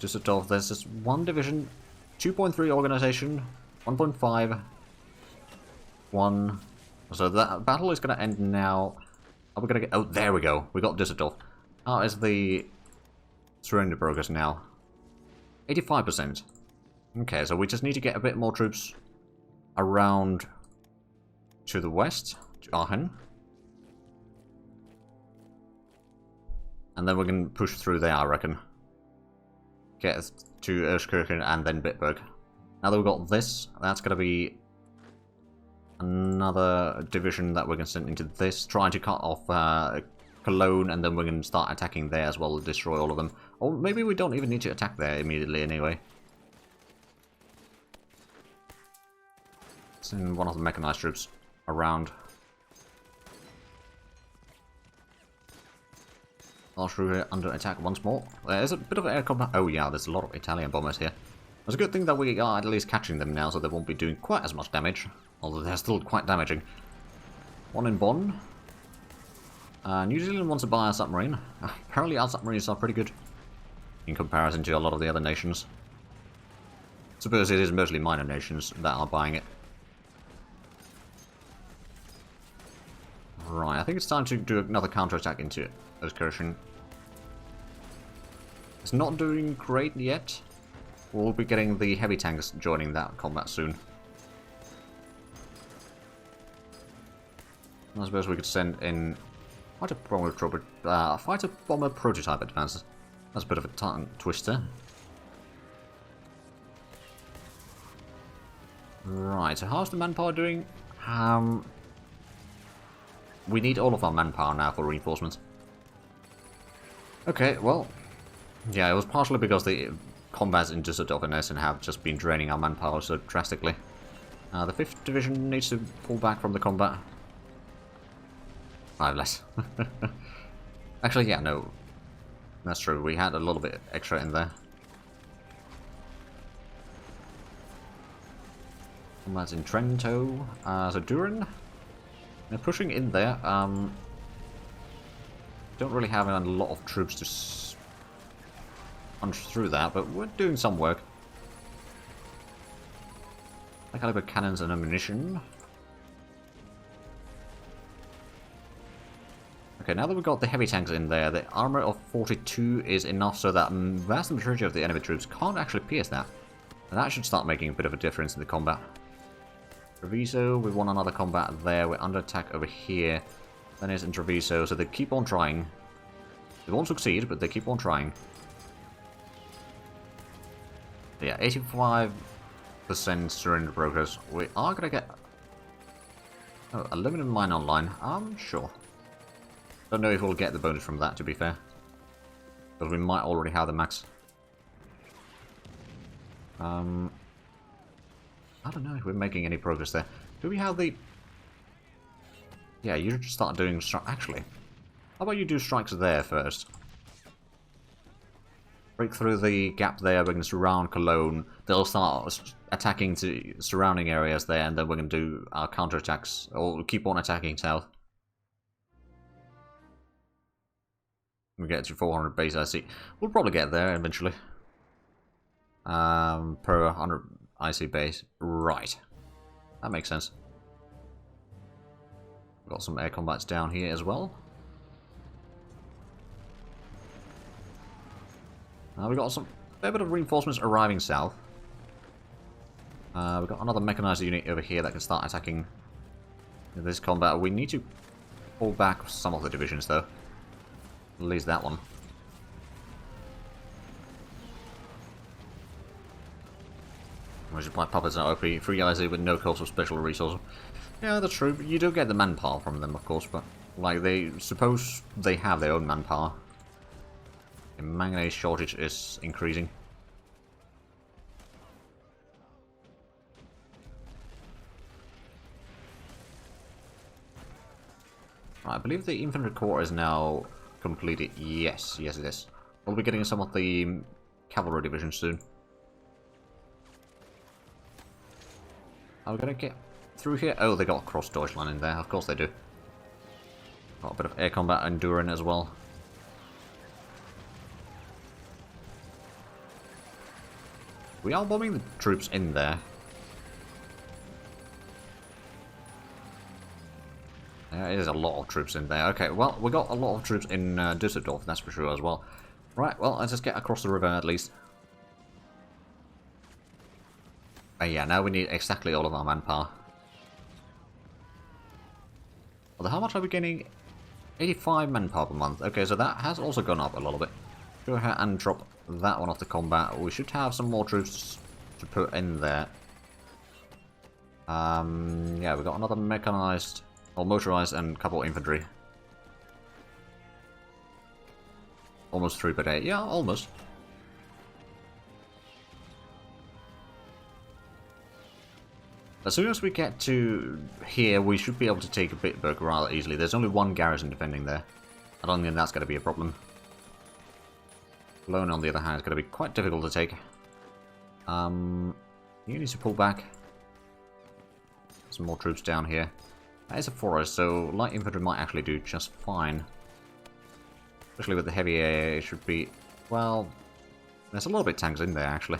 Düsseldorf, there's just one division, 2.3 organization, 1.5, 1. So that battle is going to end now. Are we going to get... Oh, there we go. We got Düsseldorf. How is the surrender progress now? 85%. Okay, so we just need to get a bit more troops around to the west, to Aachen. And then we can push through there, I reckon. Get to Euskirchen and then Bitburg. Now that we've got this, that's going to be another division that we can send into this, trying to cut off Cologne, and then we can start attacking there as well, destroy all of them. Or maybe we don't even need to attack there immediately anyway. Send one of the mechanized troops around. Austria under attack once more. There's a bit of air combat. Oh yeah, there's a lot of Italian bombers here. It's a good thing that we are at least catching them now, so they won't be doing quite as much damage. Although they're still quite damaging. One in Bonn. New Zealand wants to buy a submarine. Apparently our submarines are pretty good in comparison to a lot of the other nations. I suppose it is mostly minor nations that are buying it. Right, I think it's time to do another counterattack into Euskirchen. It's not doing great yet. We'll be getting the heavy tanks joining that combat soon. I suppose we could send in fighter bomber prototype advances. That's a bit of a tongue twister. Right, so how's the manpower doing? We need all of our manpower now for reinforcements. Okay, well, yeah, it was partially because the combats in Düsseldorf and Essen have just been draining our manpower so drastically. The 5th Division needs to pull back from the combat. 5 less. Actually, yeah, no. That's true, we had a little bit extra in there. Combats in Trento. So Düren. They're pushing in there. Don't really have a lot of troops to punch through that, but we're doing some work. High caliber cannons and ammunition. Okay, now that we've got the heavy tanks in there, the armor of 42 is enough so that vast majority of the enemy troops can't actually pierce that. And that should start making a bit of a difference in the combat. Treviso, we won another combat there, we're under attack over here. Then it's in Treviso, so they keep on trying. They won't succeed, but they keep on trying. But yeah, 85% surrender progress. We are gonna get... Oh, a limited mine online. I'm sure. Don't know if we'll get the bonus from that, to be fair. Because we might already have the max. I don't know if we're making any progress there. Do we have the... Yeah, you should start doing... Actually, how about you do strikes there first? Break through the gap there, we're going to surround Cologne. They'll start attacking to surrounding areas there, and then we're going to do our counterattacks. Or keep on attacking south. We get to 400 base, I see. We'll probably get there eventually. Per 100 IC base. Right. That makes sense. We've got some air combats down here as well. We've got some fair bit of reinforcements arriving south. We've got another mechanized unit over here that can start attacking this combat. We need to pull back some of the divisions though. At least that one. We should buy puppets and OP, free IZ with no cost of special resources. Yeah, that's true, but you do get the manpower from them, of course, but like they suppose they have their own manpower. The manganese shortage is increasing. Right, I believe the infantry corps is now completed. Yes, yes it is. We'll be getting some of the cavalry divisions soon. Are we gonna get through here? Oh, they got cross Deutschland in there. Of course they do. Got a bit of air combat and Düren as well. We are bombing the troops in there. There is a lot of troops in there. Okay, well, we got a lot of troops in Düsseldorf, that's for sure as well. Right, well, let's just get across the river at least. Yeah, now we need exactly all of our manpower. Although, how much are we getting? 85 manpower per month. Okay, so that has also gone up a little bit. Go ahead and drop that one off the combat. We should have some more troops to put in there. Yeah, we got another mechanized, or motorized, and a couple infantry. Almost 3 per day. Yeah, almost. As soon as we get to here, we should be able to take Bitburg rather easily. There's only one garrison defending there. I don't think that's going to be a problem. Cologne, on the other hand, is going to be quite difficult to take. You need to pull back. Some more troops down here. That is a forest, so light infantry might actually do just fine. Especially with the heavy air, it should be... Well, there's a little bit of tanks in there, actually.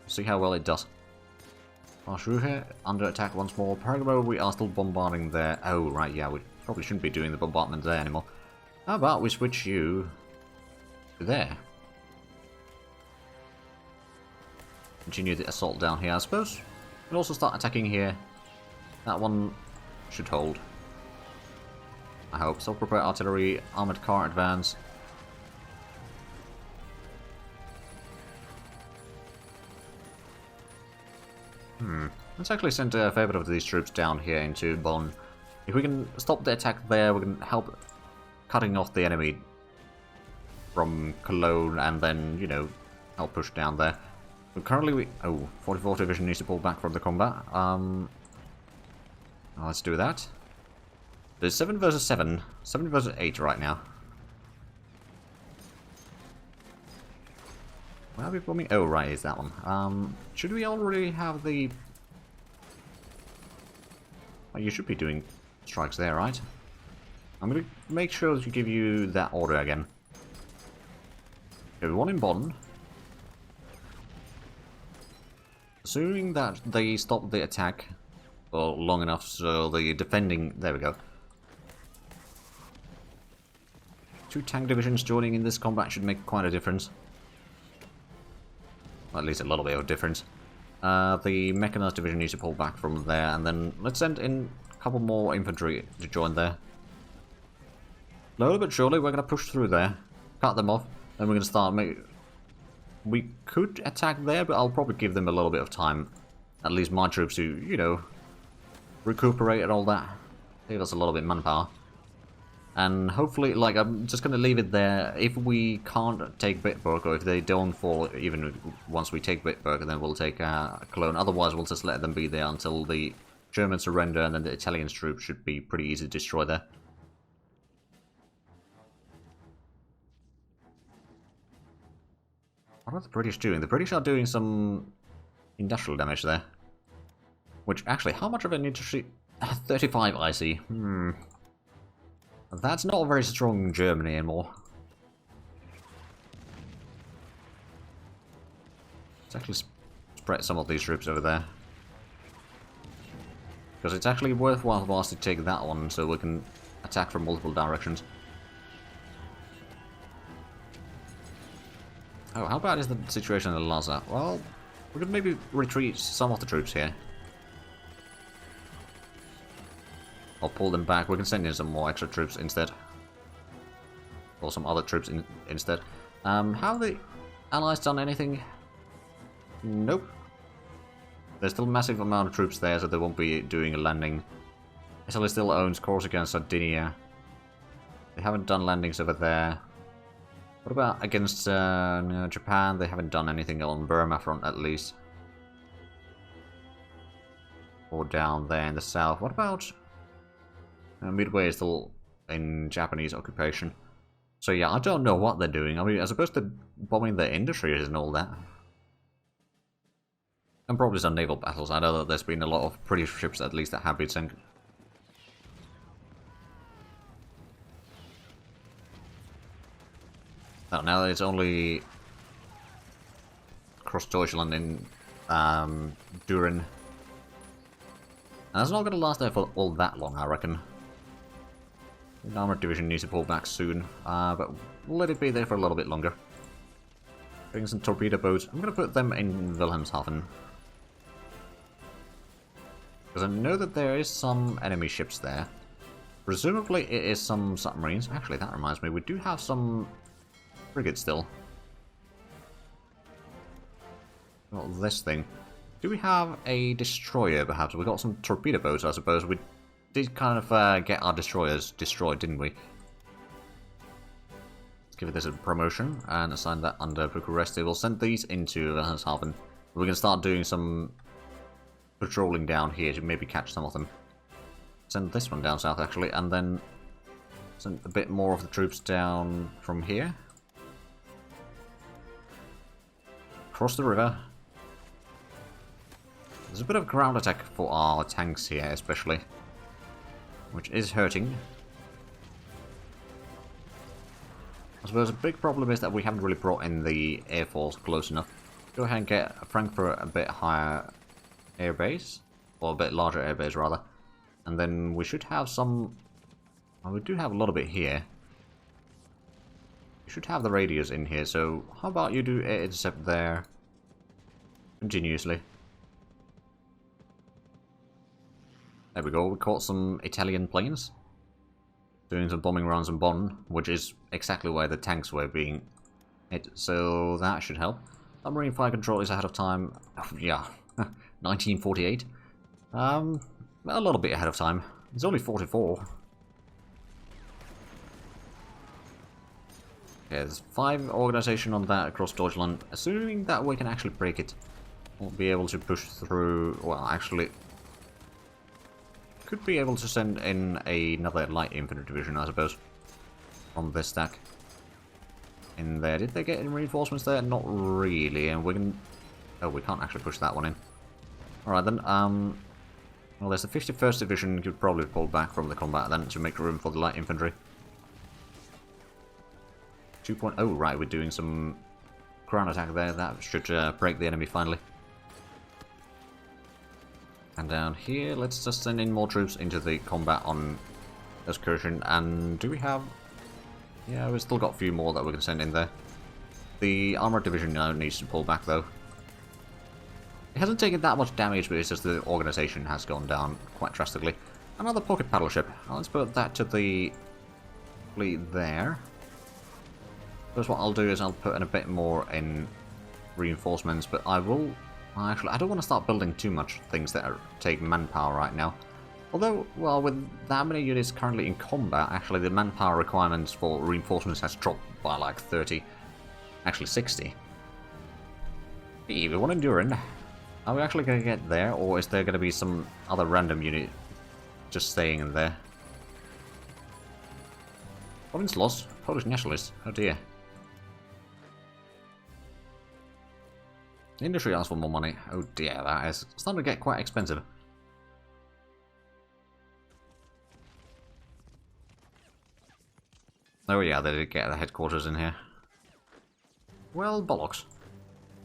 See how well it does. Here, under attack once more. Pergamo, we are still bombarding there. Oh, right, yeah, we probably shouldn't be doing the bombardment there anymore. How about we switch you to there? Continue the assault down here, I suppose. We'll also start attacking here. That one should hold. I hope. Self-propelled artillery, armored car advance. Let's actually send a fair bit of these troops down here into Bonn. If we can stop the attack there, we can help cutting off the enemy from Cologne and then, you know, help push down there. But currently we... Oh, 44th Division needs to pull back from the combat. Let's do that. There's 7 versus 7. 7 versus 8 right now. Where are we bombing? Oh, right, is that one. Should we already have the... Oh, you should be doing strikes there, right? I'm going to make sure to give you that order again. Okay, one in Bonn. Assuming that they stop the attack for long enough so the defending... There we go. 2 tank divisions joining in this combat should make quite a difference. Well, at least a little bit of a difference. The mechanized division needs to pull back from there, and then let's send in a couple more infantry to join there. Slowly but surely, we're going to push through there, cut them off, then we're going to start make... We could attack there, but I'll probably give them a little bit of time. At least my troops to, you know, recuperate and all that. Give us a little bit of manpower. And hopefully, like, I'm just going to leave it there. If we can't take Bitburg, or if they don't fall, even once we take Bitburg, then we'll take Cologne. Otherwise, we'll just let them be there until the Germans surrender, and then the Italian troops should be pretty easy to destroy there. What are the British doing? The British are doing some industrial damage there. Which, actually, how much of it need to shoot? 35, I see. That's not very strong Germany anymore. Let's actually spread some of these troops over there. Because it's actually worthwhile for us to take that one so we can attack from multiple directions. Oh, how bad is the situation in Lhasa? Well, we could maybe retreat some of the troops here. Or pull them back. We can send in some more extra troops instead. Or some other troops instead. Have the Allies done anything? Nope. There's still a massive amount of troops there, so they won't be doing a landing. Italy still owns Corsica and Sardinia. They haven't done landings over there. What about against Japan? They haven't done anything on Burma front, at least. Or down there in the south. What about... Midway is still in Japanese occupation. So yeah, I don't know what they're doing. I mean, as opposed to bombing their industries and all that. And probably some naval battles. I know that there's been a lot of British ships at least that have been sunk. Now it's only across Deutschland in Düren. And it's not going to last there for all that long, I reckon. The armored division needs to pull back soon, but we'll let it be there for a little bit longer. Bring some torpedo boats. I'm going to put them in Wilhelmshaven. Because I know that there is some enemy ships there. Presumably it is some submarines. Actually, that reminds me, we do have some frigates still. Well, this thing. Do we have a destroyer, perhaps? We got some torpedo boats, I suppose. We did kind of get our destroyers destroyed, didn't we? Let's give this a promotion and assign that under Bucharest. We'll send these into Wilhelmshaven. We can start doing some patrolling down here to maybe catch some of them. Send this one down south, actually, and then send a bit more of the troops down from here. Cross the river. There's a bit of ground attack for our tanks here, especially, which is hurting. I suppose a big problem is that we haven't really brought in the Air Force close enough. Go ahead and get Frankfurt a bit higher airbase, or a bit larger airbase rather, and then we should have some. Well, we do have a lot of it here. We should have the radios in here, so how about you do air intercept there continuously. There we go, we caught some Italian planes doing some bombing runs in Bonn, which is exactly where the tanks were being hit, so that should help. Submarine fire control is ahead of time. Oh, yeah, 1948. A little bit ahead of time. It's only 44. Okay, there's 5 organization on that across Deutschland. Assuming that we can actually break it, we'll be able to push through. Well, actually, could be able to send in another light infantry division, I suppose, from this stack. In there, did they get any reinforcements there? Not really, and we can. Oh, we can't actually push that one in. All right then. Well, there's the 51st Division. Could probably pull back from the combat then to make room for the light infantry. 2.0, right, we're doing some ground attack there. That should break the enemy finally. And down here, let's just send in more troops into the combat on excursion. And do we have... Yeah, we've still got a few more that we can send in there. The armored division now needs to pull back though. It hasn't taken that much damage, but it's just the organization has gone down quite drastically. Another pocket paddle ship. Let's put that to the fleet there. First, what I'll do is I'll put in a bit more in reinforcements, but I will... Actually, I don't want to start building too much things that take manpower right now. Although, well, with that many units currently in combat, actually the manpower requirements for reinforcements has dropped by like 30. Actually 60. Even one enduring. Are we actually going to get there, or is there going to be some other random unit just staying in there? Province lost. Polish nationalists. Oh dear. The industry asks for more money. Oh dear, that is starting to get quite expensive. Oh yeah, they did get the headquarters in here. Well, bollocks.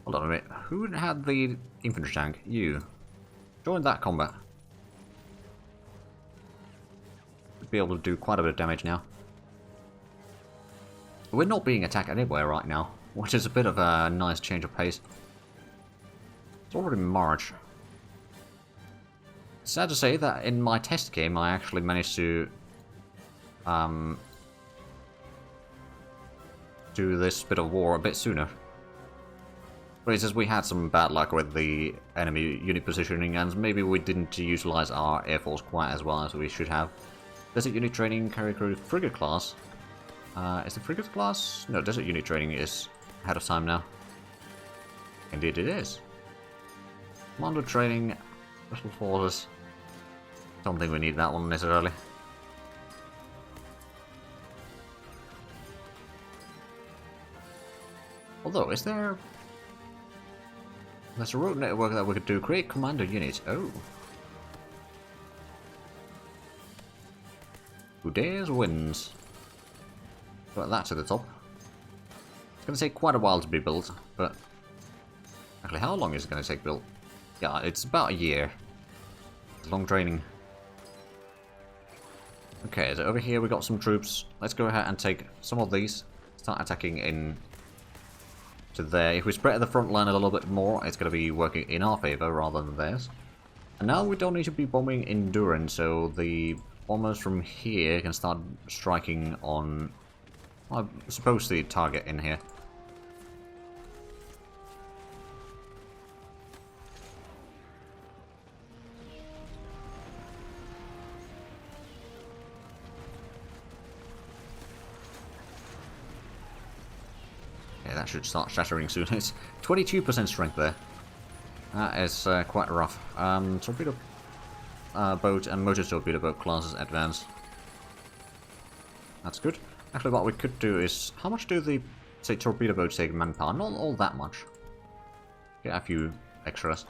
Hold on a minute. Who had the infantry tank? You. Join that combat. Should be able to do quite a bit of damage now. We're not being attacked anywhere right now, which is a bit of a nice change of pace. It's already March. Sad to say that in my test game I actually managed to do this bit of war a bit sooner. But it's just we had some bad luck with the enemy unit positioning, and maybe we didn't utilize our air force quite as well as we should have. Desert unit training, carrier crew, frigate class. Is the frigate class? No, desert unit training is ahead of time now. Indeed it is. Commando training, special forces. Don't think we need that one necessarily. Although, is there... There's a road network that we could do. Create commando units. Oh. Who dares wins. Put that to the top. It's going to take quite a while to be built, but Actually, how long is it going to take build? Yeah, it's about a year. It's long training. Okay, so over here we got some troops. Let's go ahead and take some of these. Start attacking in to there. If we spread the front line a little bit more, it's going to be working in our favor rather than theirs. And now we don't need to be bombing Endurance, so the bombers from here can start striking on, I suppose, the target in here. Yeah, that should start shattering soon. It's 22% strength there. That is quite rough. Torpedo boat and motor torpedo boat classes advance. That's good. Actually, what we could do is, how much do the, say, torpedo boats take manpower? Not all that much. Get a few extras.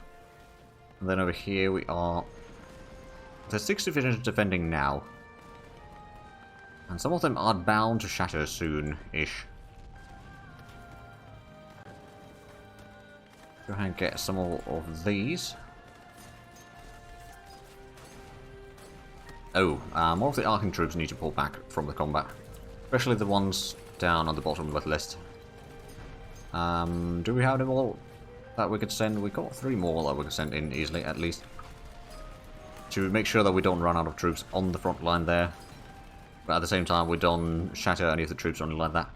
And then over here we are... There's 6 divisions defending now. And some of them are bound to shatter soon-ish. Go ahead and get some of these. Oh, more of the arcing troops need to pull back from the combat. Especially the ones down on the bottom of the list. Do we have them all that we could send? We got 3 more that we could send in easily, at least. To make sure that we don't run out of troops on the front line there. But at the same time, we don't shatter any of the troops or anything like that.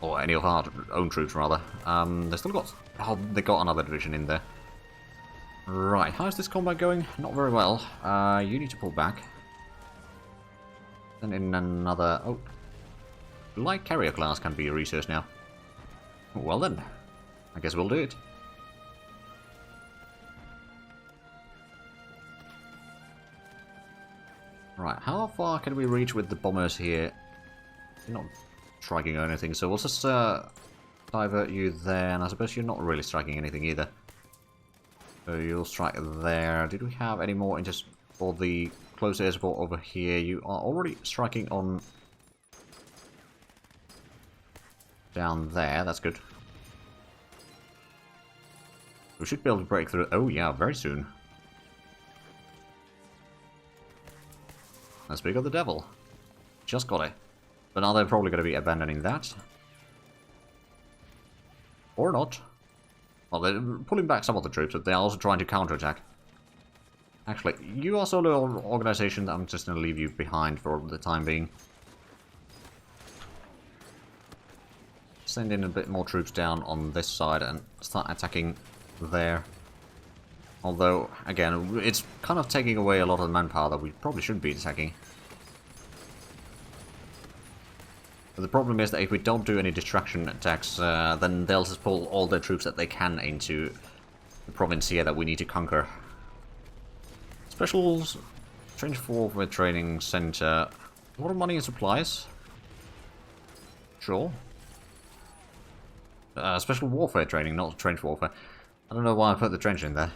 Or any of our own troops, rather. They still got... Oh, they got another division in there. Right, how's this combat going? Not very well. You need to pull back. Then in another... Oh. Light carrier class can be researched now. Well then. I guess we'll do it. Right, how far can we reach with the bombers here? You're not striking or anything, so we'll just divert you there, and I suppose you're not really striking anything either. So you'll strike there. Did we have any more interest for the close air support over here? You are already striking on down there, that's good. We should be able to break through. Oh yeah, very soon. Let's pick up the devil. Just got it. But now they're probably going to be abandoning that. Or not. Well, they're pulling back some of the troops, but they're also trying to counterattack. Actually, you are solo organization that I'm just going to leave you behind for the time being. Send in a bit more troops down on this side and start attacking there. Although, again, it's kind of taking away a lot of the manpower that we probably shouldn't be attacking. But the problem is that if we don't do any distraction attacks, then they'll just pull all the troops that they can into the province here that we need to conquer. Special Trench Warfare Training Center. A lot of money and supplies. Sure. Special Warfare Training, not Trench Warfare. I don't know why I put the trench in there.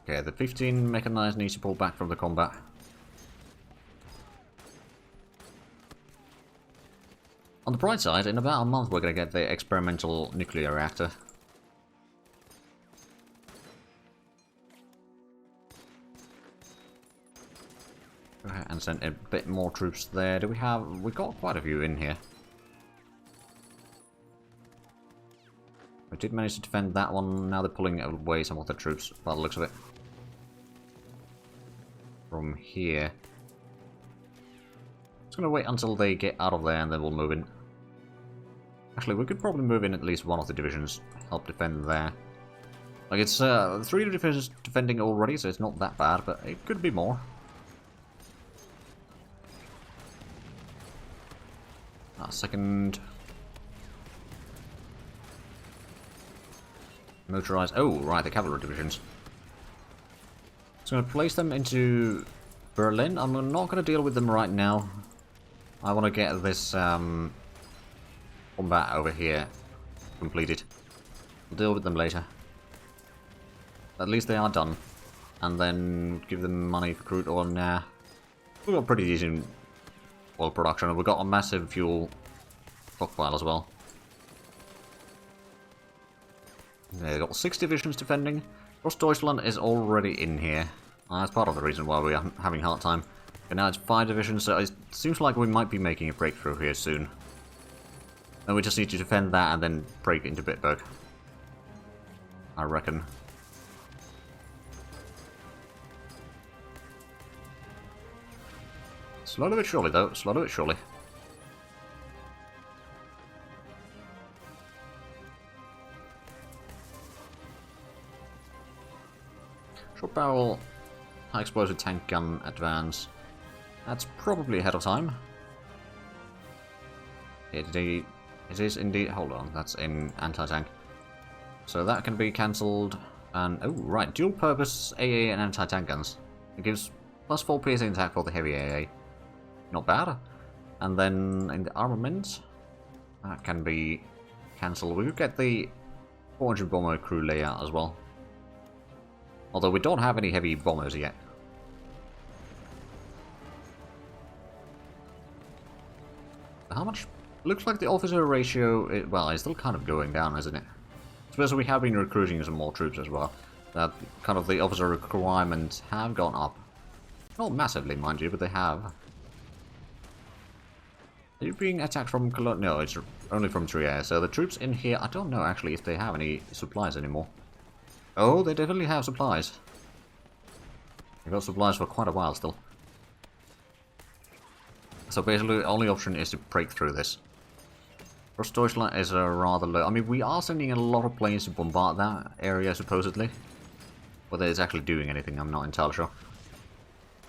Okay, the 15 mechanized need to pull back from the combat. On the bright side, in about a month we're going to get the experimental nuclear reactor. Go ahead and send a bit more troops there. Do we have... We've got quite a few in here. We did manage to defend that one. Now they're pulling away some of the troops, by the looks of it. From here. Just gonna wait until they get out of there and then we'll move in. Actually, we could probably move in at least one of the divisions, help defend there. Like, it's 3 divisions defending already, so it's not that bad, but it could be more. Second... Motorized... Oh, right, the cavalry divisions. So I'm going to place them into Berlin. I'm not going to deal with them right now. I want to get this combat over here completed. We'll deal with them later. At least they are done. And then give them money for crude oil. Nah. We've got pretty decent oil production. We've got a massive fuel stockpile as well. They've got 6 divisions defending. Deutschland is already in here. That's part of the reason why we're having a hard time. And now it's 5 divisions, so it seems like we might be making a breakthrough here soon. And we just need to defend that and then break into Bitburg, I reckon. Slowly but surely, though. Slowly but surely. Short barrel, high explosive tank gun advance. That's probably ahead of time. It is indeed. Hold on, that's in anti-tank. So that can be cancelled. And oh right, dual purpose AA and anti-tank guns. It gives +4 piercing attack for the heavy AA. Not bad. And then in the armament, that can be cancelled. We could get the 400 bomber crew layout as well. Although we don't have any heavy bombers yet. How much? Looks like the officer ratio, well, it's still kind of going down, isn't it? Especially we have been recruiting some more troops as well. That kind of the officer requirements have gone up. Not massively, mind you, but they have. Are you being attacked from Cologne? No, it's only from Trier. So the troops in here, I don't know actually if they have any supplies anymore. Oh, they definitely have supplies. They've got supplies for quite a while still. So basically the only option is to break through this. Deutschland is rather low. I mean, we are sending a lot of planes to bombard that area supposedly. Whether it's actually doing anything, I'm not entirely sure.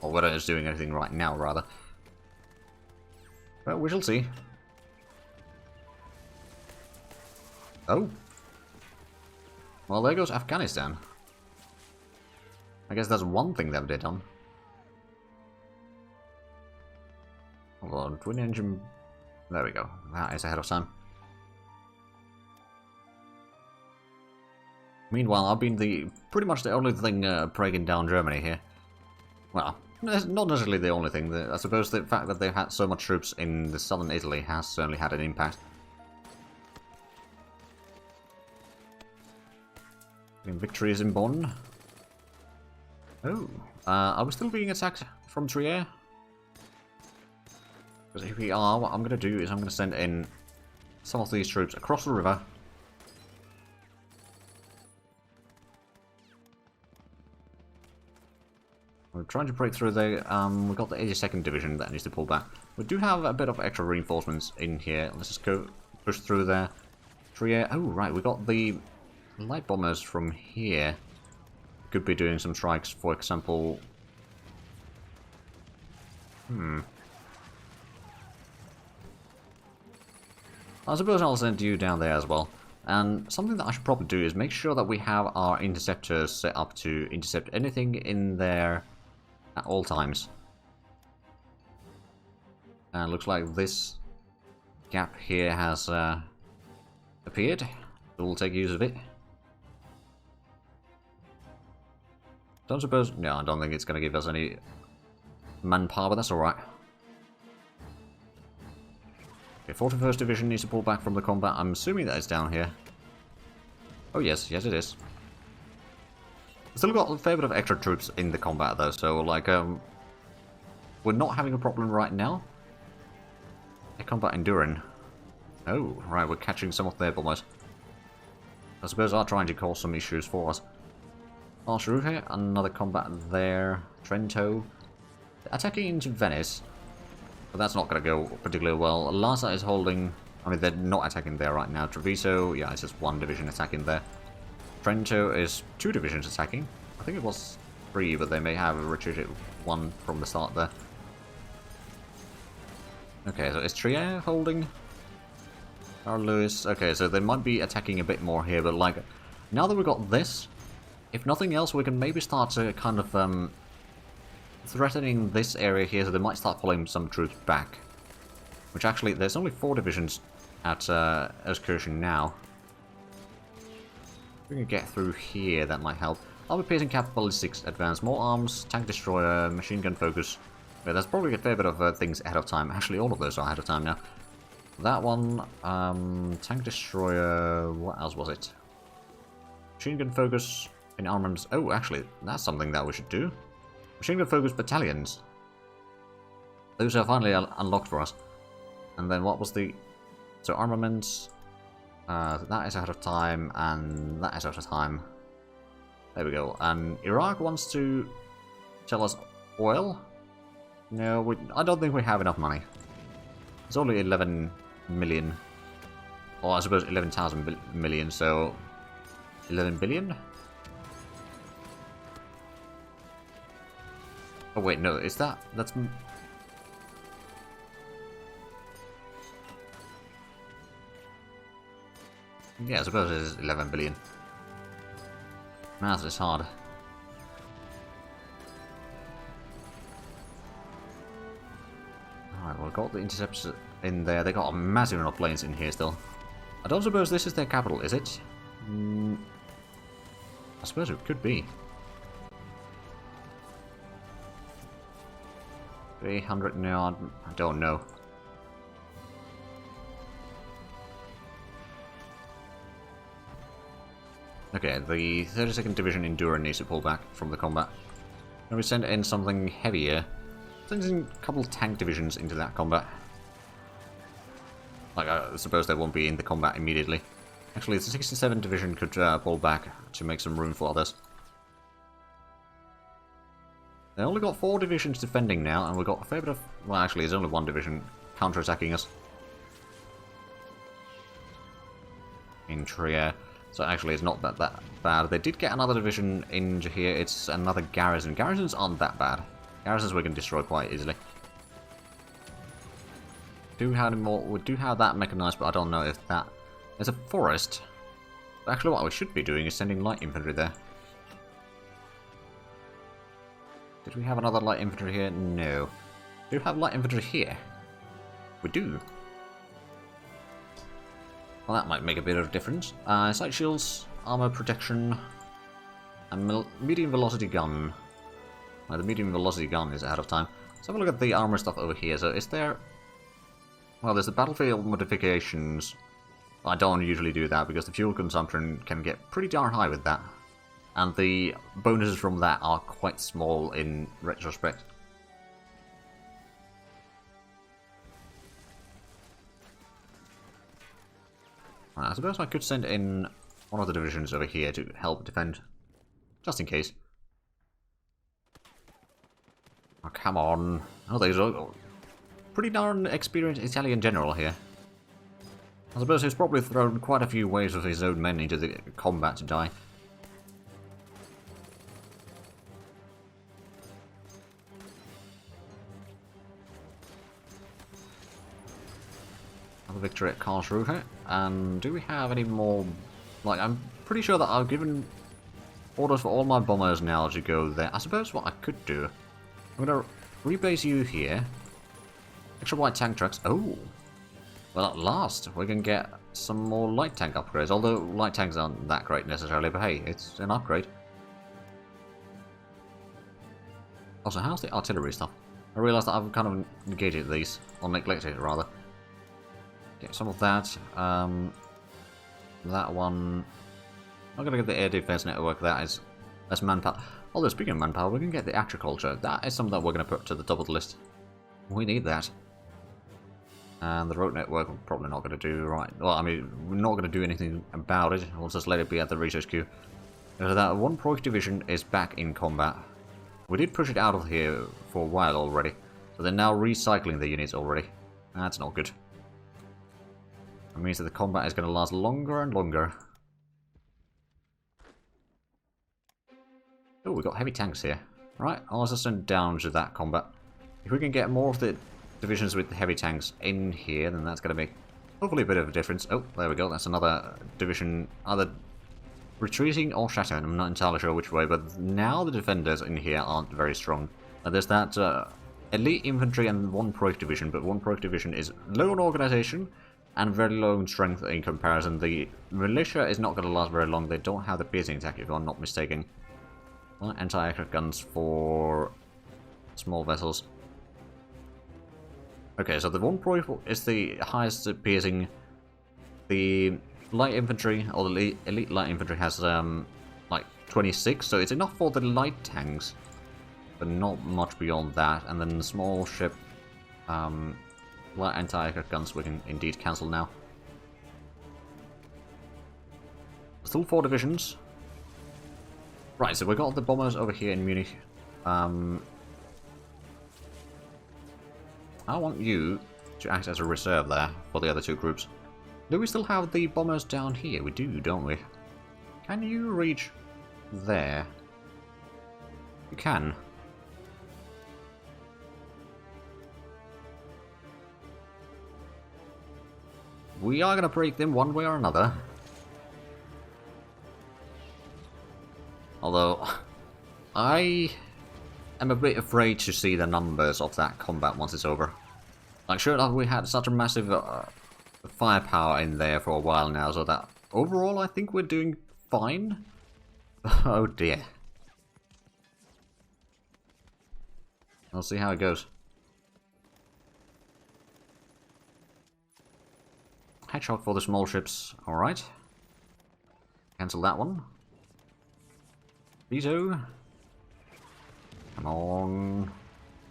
Or whether it's doing anything right now, rather. Well, we shall see. Oh. Well, there goes Afghanistan. I guess that's one thing that they've done. Hold on, twin engine. There we go. That is ahead of time. Meanwhile, I've been pretty much the only thing breaking down Germany here. Well, not necessarily the only thing. I suppose the fact that they've had so much troops in the southern Italy has certainly had an impact. Victories in Bonn. Oh, are we still being attacked from Trier? Because if we are, what I'm going to do is I'm going to send in some of these troops across the river. We're trying to break through there. We've got the 82nd Division that needs to pull back. We do have a bit of extra reinforcements in here. Let's just go push through there. Trier. Oh, right. We got the light bombers from here. Could be doing some strikes, for example. I suppose I'll send you down there as well. And something that I should probably do is make sure that we have our interceptors set up to intercept anything in there at all times. And looks like this gap here has appeared. So we'll take use of it. Don't suppose... No, I don't think it's going to give us any manpower, but that's alright. Okay, 41st Division needs to pull back from the combat. I'm assuming that it's down here. Oh yes, yes it is. Still got a fair bit of extra troops in the combat though, so like, we're not having a problem right now. Air combat enduring. Oh, right, we're catching some of their bombers. I suppose are trying to cause some issues for us. Archer here, another combat there. Trento. Attacking into Venice. But that's not going to go particularly well. Lhasa is holding... I mean, they're not attacking there right now. Treviso, yeah, it's just 1 division attacking there. Trento is 2 divisions attacking. I think it was 3, but they may have retreated 1 from the start there. Okay, so is Trier holding? Carl Lewis. Okay, so they might be attacking a bit more here, but like, now that we've got this, if nothing else, we can maybe start to kind of threatening this area here, so they might start pulling some troops back. Which actually, there's only 4 divisions at Euskirchen now. If we can get through here, that might help. Army piercing cap, ballistics, advance, more arms, tank destroyer, machine gun focus. Yeah, there's probably a fair bit of things ahead of time. Actually, all of those are ahead of time now. That one, tank destroyer, what else was it? Machine gun focus in armaments. Oh, actually, that's something that we should do. Machine gun focus battalions. Those are finally unlocked for us. And then what was the... So armaments... that is out of time, and that is out of time. There we go. And Iraq wants to sell us oil? No, I don't think we have enough money. It's only 11 million. Or I suppose 11,000 million, so... 11 billion? Oh wait, no, is that... That's... Yeah, I suppose it is 11 billion. Math is hard. Alright, well, got the interceptors in there. They got a massive amount of planes in here still. I don't suppose this is their capital, is it? I suppose it could be. 300, no, I don't know. Okay, the 32nd Division Endurance needs to pull back from the combat. Can we send in something heavier? Send in a couple tank divisions into that combat. Like, I suppose they won't be in the combat immediately. Actually, the 67th Division could pull back to make some room for others. They only got 4 divisions defending now, and we've got a fair bit of... Well, actually, there's only 1 division counter-attacking us. In Trier. So actually, it's not that bad. They did get another division into here. It's another garrison. Garrisons aren't that bad. Garrisons we can destroy quite easily. We do have that mechanized, but I don't know if that... There's a forest. Actually, what we should be doing is sending light infantry there. Did we have another light infantry here? No. Do we have light infantry here? We do. Well, that might make a bit of a difference. Sight shields, armor protection, and medium velocity gun. Well, the medium velocity gun is out of time. Let's have a look at the armor stuff over here. So is there... Well, there's the battlefield modifications. I don't usually do that because the fuel consumption can get pretty darn high with that. And the bonuses from that are quite small in retrospect. Right, I suppose I could send in one of the divisions over here to help defend. Just in case. Oh, come on. Oh, there's a pretty darn experienced Italian general here. I suppose he's probably thrown quite a few waves of his own men into the combat to die. Another victory at Karlsruhe. And do we have any more... Like, I'm pretty sure that I've given orders for all my bombers now to go there. I suppose what I could do... I'm going to rebase you here. Extra white tank trucks. Oh! Well, at last, we can get some more light tank upgrades. Although light tanks aren't that great necessarily, but hey, it's an upgrade. Also, how's the artillery stuff? I realised that I've kind of negated these, or neglected it rather. Get some of that. That one... I'm gonna get the air defense network. That's manpower. Although speaking of manpower, we can get the agriculture. That is something that we're gonna put to the top of the list. We need that. And the road network we're probably not gonna do right. Well, I mean, we're not gonna do anything about it. We'll just let it be at the research queue. So that one Proik division is back in combat. We did push it out of here for a while already. So they're now recycling the units already. That's not good. That means that the combat is going to last longer and longer. Oh, we've got heavy tanks here. Right, I'll just send down to that combat. If we can get more of the divisions with the heavy tanks in here, then that's going to make hopefully a bit of a difference. Oh, there we go. That's another division, either retreating or shattering. I'm not entirely sure which way, but now the defenders in here aren't very strong. There's that elite infantry and one Proik division, but one Proik division is low in organization and very low in strength in comparison. The militia is not going to last very long. They don't have the piercing attack, if I'm not mistaken. Well, anti-aircraft guns for small vessels. Okay, so the one Proik is the highest piercing. The light infantry, or the elite light infantry has like 26, so it's enough for the light tanks, but not much beyond that. And then the small ship, light anti-aircraft guns we can indeed cancel now. Still 4 divisions. Right, so we got the bombers over here in Munich. I want you to act as a reserve there for the other 2 groups. Do we still have the bombers down here? We do, don't we? Can you reach there? You can. We are going to break them one way or another. Although, I am a bit afraid to see the numbers of that combat once it's over. Like, sure enough, we had such a massive firepower in there for a while now, so that overall I think we're doing fine. Oh dear. We'll see how it goes. Hedgehog for the small ships, alright. Cancel that one. Veto. Come on.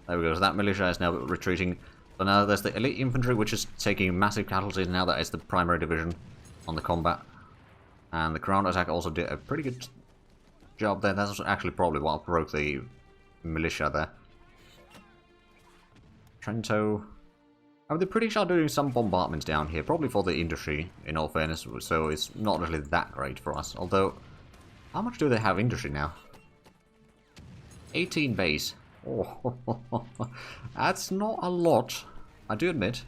There we go, so that militia is now retreating. So now there's the elite infantry, which is taking massive casualties now that it's the primary division on the combat. And the ground attack also did a pretty good job there. That's actually probably what broke the militia there. Trento. I mean, the British are doing some bombardments down here, probably for the industry, in all fairness, so it's not really that great for us. Although, how much do they have industry now? 18 base. Oh, that's not a lot, I do admit.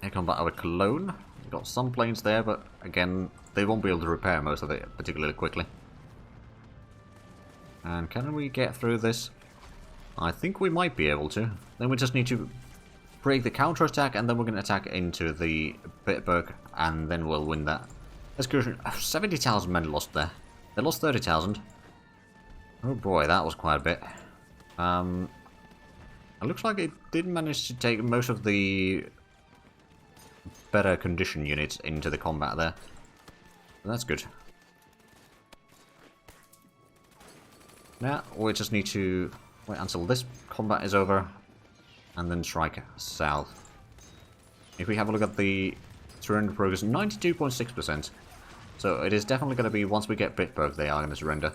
Air combat over Cologne. We've got some planes there, but again, they won't be able to repair most of it particularly quickly. And can we get through this? I think we might be able to. Then we just need to break the counter-attack, and then we're going to attack into the Bitburg, and then we'll win that. That's good. 70,000 men lost there. They lost 30,000. Oh boy, that was quite a bit. It looks like it did manage to take most of the better condition units into the combat there. That's good. Now, we just need to wait until this combat is over, and then strike south. If we have a look at the surrender progress, 92.6%. So it is definitely going to be, once we get Bitburg, they are going to surrender.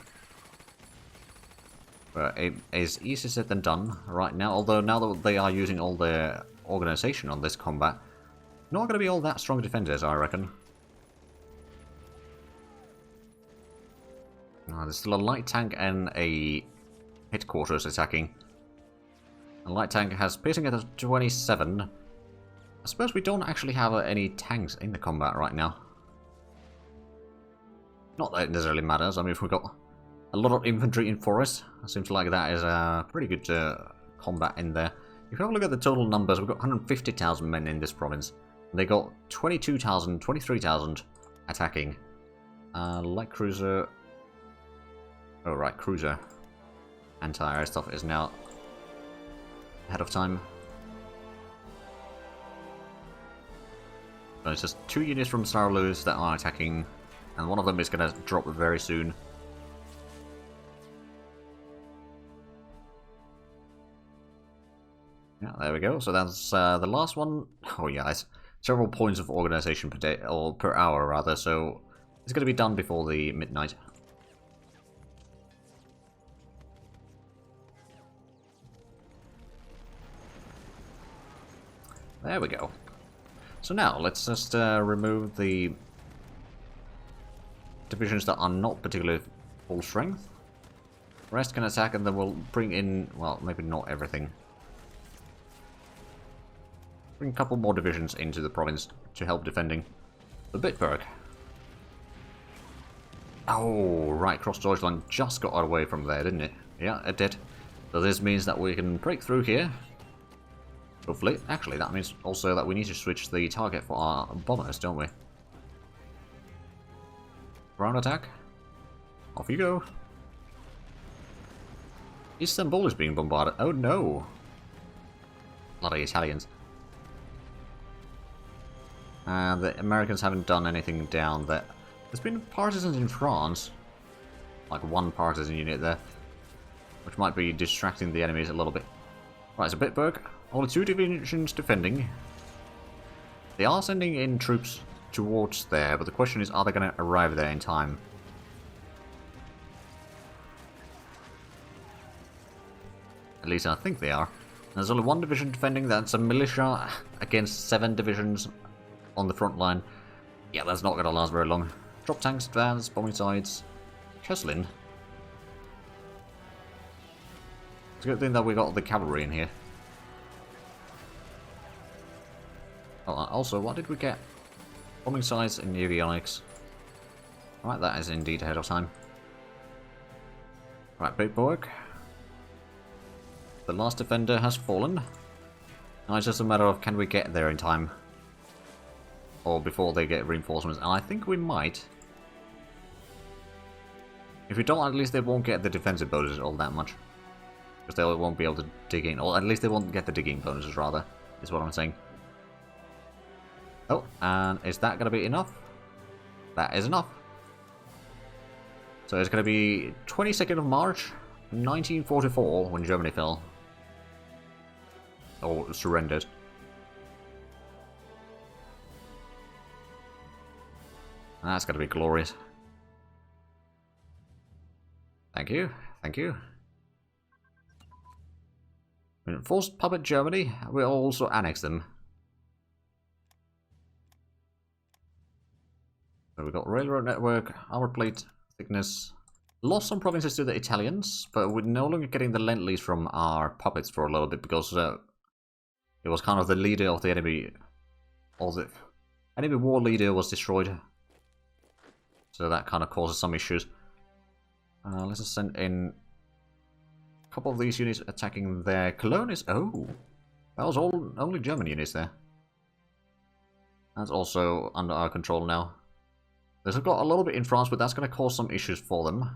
But it is easier said than done right now, although now that they are using all their organization on this combat, not going to be all that strong defenders, I reckon. There's still a light tank and a headquarters attacking. The light tank has piercing at 27. I suppose we don't actually have any tanks in the combat right now. Not that it necessarily matters. I mean, if we've got a lot of infantry in forest, it seems like that is a pretty good combat in there. If you have a look at the total numbers, we've got 150,000 men in this province. They got 22,000, 23,000 attacking. Light cruiser. Oh, right, cruiser. Anti-air stuff is now ahead of time. So it's just 2 units from Starlus that are attacking, and one of them is going to drop very soon. Yeah, there we go. So that's the last one. Oh yeah, it's several points of organization per day, or per hour rather, so it's going to be done before the midnight. There we go. So now, let's just remove the divisions that are not particularly full strength. The rest can attack, and then we'll bring in, well, maybe not everything. Bring a couple more divisions into the province to help defending the Bitburg. Oh, right, Cross Deutschland just got away from there, didn't it? Yeah, it did. So this means that we can break through here. Hopefully. Actually, that means also that we need to switch the target for our bombers, don't we? Ground attack. Off you go. Istanbul is being bombarded. Oh no! Bloody Italians. And the Americans haven't done anything down there. There's been partisans in France. Like one partisan unit there. Which might be distracting the enemies a little bit. Right, so Bitburg. Only 2 divisions defending. They are sending in troops towards there, but the question is, are they going to arrive there in time? At least I think they are. There's only 1 division defending. That's a militia against 7 divisions on the front line. Yeah, that's not going to last very long. Drop tanks, advance, bombing sides. Keslin. It's a good thing that we got the cavalry in here. Oh, also, what did we get? Bombing sides and avionics. Right, that is indeed ahead of time. Right, Bitburg. The last defender has fallen. Now it's just a matter of, can we get there in time? Or before they get reinforcements. And I think we might. If we don't, at least they won't get the defensive bonuses all that much. Because they won't be able to dig in. Or at least they won't get the digging bonuses, rather. Is what I'm saying. Oh, and is that going to be enough? That is enough. So it's going to be 22nd of March, 1944, when Germany fell. Or surrendered. And that's going to be glorious. Thank you, thank you. We forced puppet Germany, we'll also annex them. So we've got railroad network, armor plate, thickness. Lost some provinces to the Italians, but we're no longer getting the Lend-Lease from our puppets for a little bit because it was kind of the leader of the enemy. Or the enemy war leader was destroyed. So that kind of causes some issues. Let's just send in a couple of these units attacking their colonies. Oh, that was only German units there. That's also under our control now. They've got a little bit in France, but that's going to cause some issues for them.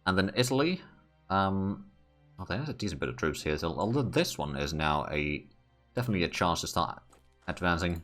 And then Italy. Oh, there's a decent bit of troops here. So, although this one is now definitely a chance to start advancing.